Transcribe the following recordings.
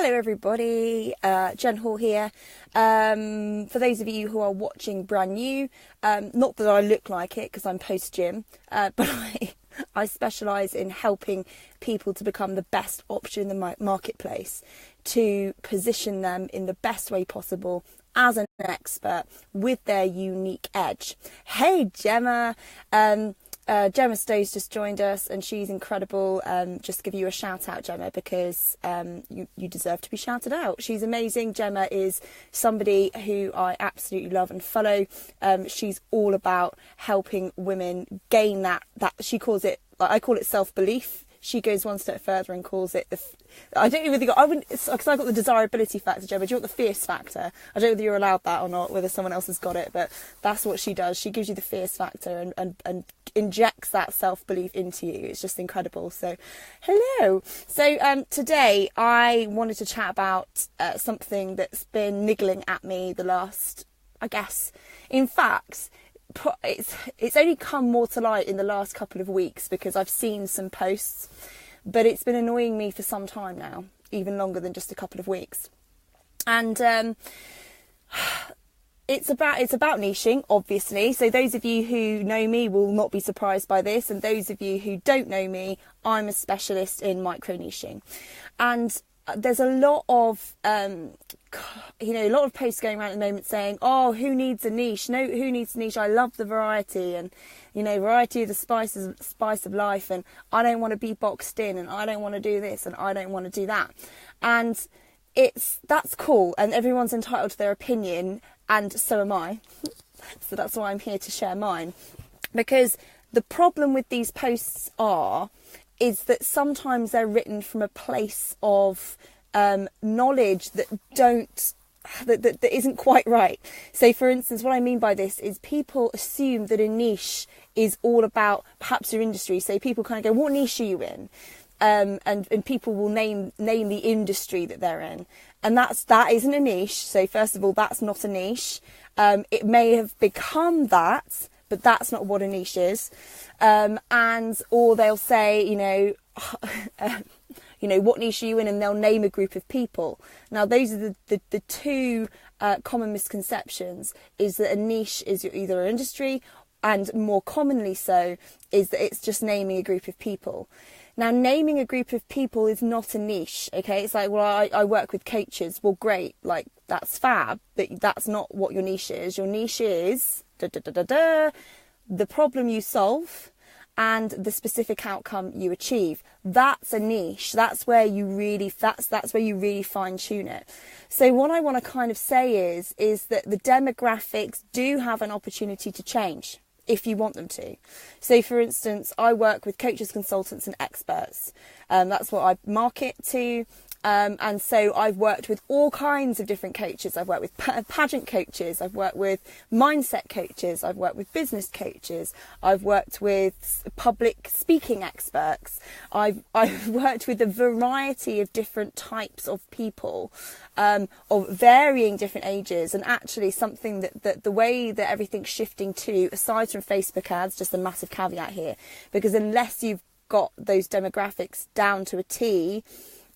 Hello everybody, Jen Hall here. For those of you who are watching brand new, not that I look like it because I'm post-gym, but I specialise in helping people to become the best option in the marketplace, to position them in the best way possible as an expert with their unique edge. Hey Gemma! Gemma Stowe's just joined us and she's incredible. Just give you a shout out, Gemma, because you deserve to be shouted out. She's amazing. Gemma is somebody who I absolutely love and follow. She's all about helping women gain that she calls it, I call it self-belief. She goes one step further and calls it I don't even think, because I got the desirability factor, Gemma. Do you want the fierce factor? I don't know whether you're allowed that or not, whether someone else has got it, but that's what she does. She gives you the fierce factor and injects that self-belief into you. It's just incredible. So, hello. So, today I wanted to chat about something that's been niggling at me the last, in fact, it's only come more to light in the last couple of weeks because I've seen some posts, but it's been annoying me for some time now, even longer than just a couple of weeks. And it's about niching, obviously. So those of you who know me will not be surprised by this, and those of you who don't know me, I'm a specialist in micro niching. And there's a lot of a lot of posts going around at the moment saying, oh, who needs a niche? No, who needs a niche? I love the variety, and variety of the spice of life, and I don't want to be boxed in, and I don't want to do this, and I don't want to do that. And that's cool, and everyone's entitled to their opinion, and so am I. So that's why I'm here to share mine. Because the problem with these posts is that sometimes they're written from a place of knowledge that isn't quite right. So, for instance, what I mean by this is people assume that a niche is all about perhaps your industry. So people kind of go, what niche are you in? And people will name the industry that they're in. And that isn't a niche. So first of all, that's not a niche. It may have become that, but that's not what a niche is. Or they'll say, what niche are you in? And they'll name a group of people. Now, those are the two common misconceptions, is that a niche is either an industry, and more commonly so, is that it's just naming a group of people. Now, naming a group of people is not a niche, okay? It's like, well, I work with coaches. Well, great, like, that's fab, but that's not what your niche is. Your niche is the problem you solve and the specific outcome you achieve. That's a niche. That's where you really fine tune it. So what I want to kind of say is that the demographics do have an opportunity to change if you want them to. So for instance, I work with coaches, consultants and experts. That's what I market to. And so I've worked with all kinds of different coaches. I've worked with pageant coaches. I've worked with mindset coaches. I've worked with business coaches. I've worked with public speaking experts. I've worked with a variety of different types of people, of varying different ages. And actually something that the way that everything's shifting to, aside from Facebook ads, just a massive caveat here, because unless you've got those demographics down to a T,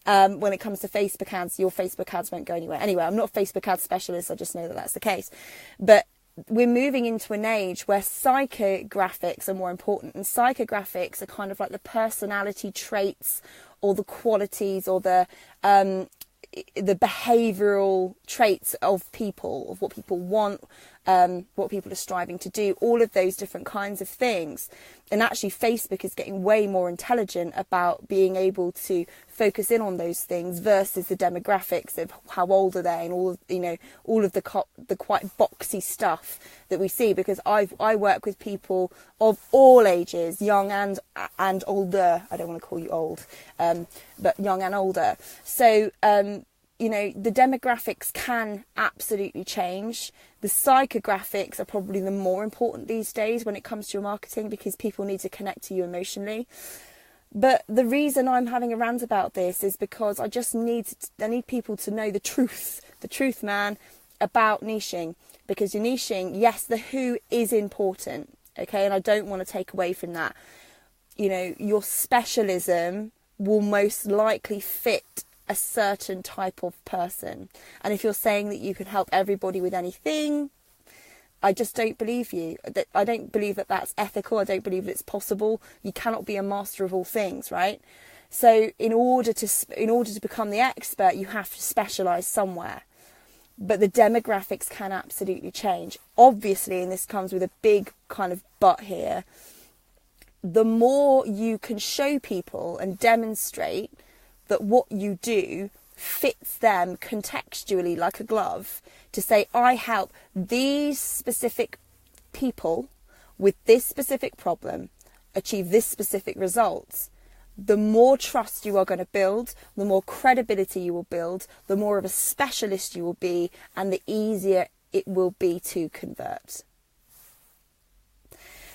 when it comes to Facebook ads, your Facebook ads won't go anywhere. Anyway, I'm not a Facebook ad specialist. I just know that that's the case. But we're moving into an age where psychographics are more important. And psychographics are kind of like the personality traits or the qualities or the behavioural traits of people, of what people want, what people are striving to do, all of those different kinds of things. And actually Facebook is getting way more intelligent about being able to focus in on those things versus the demographics of how old are they and all of the quite boxy stuff that we see, because I work with people of all ages, young and older. I don't want to call you old, but young and older. So the demographics can absolutely change. The psychographics are probably the more important these days when it comes to your marketing, because people need to connect to you emotionally. But the reason I'm having a rant about this is because I need people to know the truth, man, about niching. Because you're niching, yes, the who is important, okay, and I don't want to take away from that. Your specialism will most likely fit a certain type of person. And if you're saying that you can help everybody with anything, I just don't believe you. I don't believe that that's ethical. I don't believe that it's possible. You cannot be a master of all things, right? So in order to become the expert, you have to specialize somewhere. But the demographics can absolutely change. Obviously, and this comes with a big kind of but here, the more you can show people and demonstrate that what you do fits them contextually like a glove, to say, I help these specific people with this specific problem achieve this specific result, the more trust you are going to build, the more credibility you will build, the more of a specialist you will be, and the easier it will be to convert.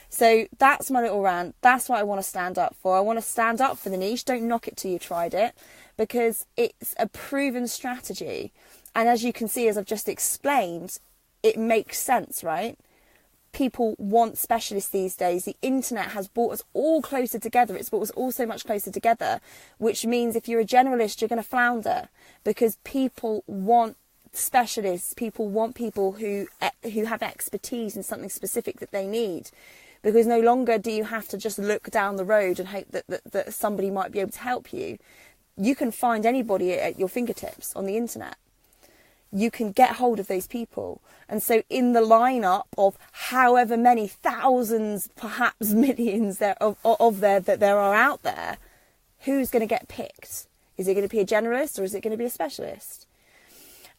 So that's my little rant. That's what I want to stand up for. I want to stand up for the niche. Don't knock it till you tried it, because it's a proven strategy. And as you can see, as I've just explained, it makes sense, right? People want specialists these days. The internet has brought us all closer together. It's brought us all so much closer together, which means if you're a generalist, you're going to flounder, because people want specialists. People want people who have expertise in something specific that they need, because no longer do you have to just look down the road and hope that somebody might be able to help you. You can find anybody at your fingertips on the internet. You can get hold of those people. And so in the lineup of however many thousands, perhaps millions that there are out there, who's going to get picked? Is it going to be a generalist or is it going to be a specialist?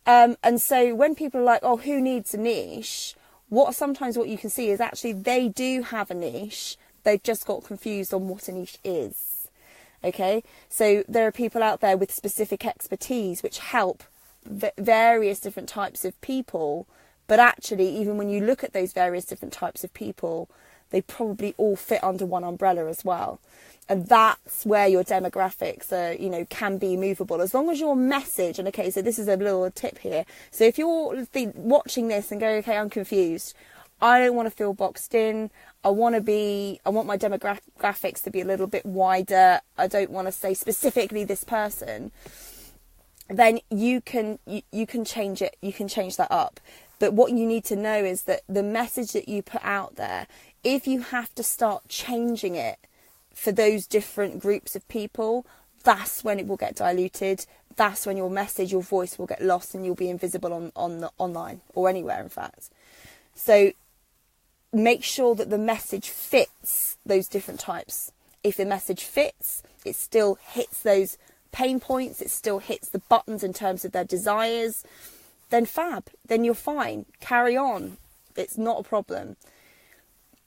And so when people are like, oh, who needs a niche? Sometimes what you can see is actually they do have a niche. They've just got confused on what a niche is. Okay, so there are people out there with specific expertise which help various different types of people, but actually even when you look at those various different types of people, they probably all fit under one umbrella as well. And that's where your demographics are, can be movable, as long as your message, and okay, so this is a little tip here. So if you're watching this and going, okay, I'm confused, I don't want to feel boxed in, I want my demographics to be a little bit wider, I don't want to say specifically this person, then you can change it, you can change that up. But what you need to know is that the message that you put out there, if you have to start changing it for those different groups of people, that's when it will get diluted. That's when your message, your voice will get lost and you'll be invisible on the online or anywhere, in fact. So make sure that the message fits those different types. If the message fits, it still hits those pain points, it still hits the buttons in terms of their desires, then fab, then you're fine, carry on, it's not a problem.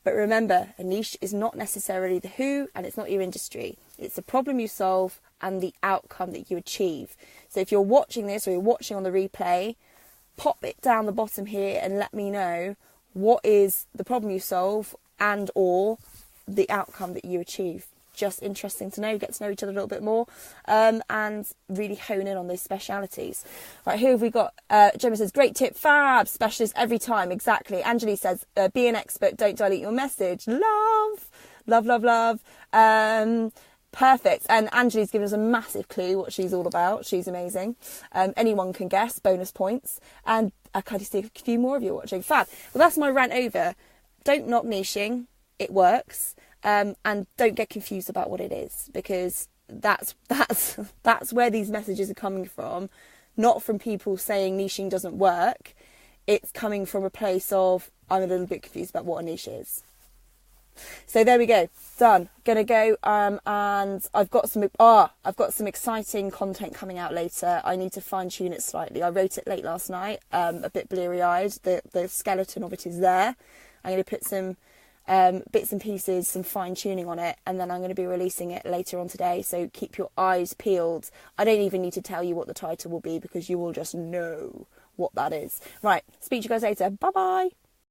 But remember, a niche is not necessarily the who, and it's not your industry. It's the problem you solve and the outcome that you achieve. So if you're watching this or you're watching on the replay, pop it down the bottom here and let me know what is the problem you solve and or the outcome that you achieve. Just interesting to know, get to know each other a little bit more, and really hone in on those specialities. Right, who have we got? Gemma says, great tip, fab, specialist every time, exactly. Angeli says, be an expert, don't dilute your message. Love. Perfect. And Angeli's given us a massive clue what she's all about. She's amazing. Anyone can guess, bonus points. And I kind of see a few more of you watching. Fab. Well, that's my rant over. Don't knock niching. It works. And don't get confused about what it is, because that's where these messages are coming from, not from people saying niching doesn't work. It's coming from a place of, I'm a little bit confused about what a niche is. So there we go, done. Gonna go and I've got some exciting content coming out later. I need to fine tune it slightly. I wrote it late last night, a bit bleary eyed. The skeleton of it is there. I'm going to put some bits and pieces, some fine tuning on it, and then I'm going to be releasing it later on today, so keep your eyes peeled. I don't even need to tell you what the title will be, because you will just know what that is. Right, speak to you guys later. Bye bye.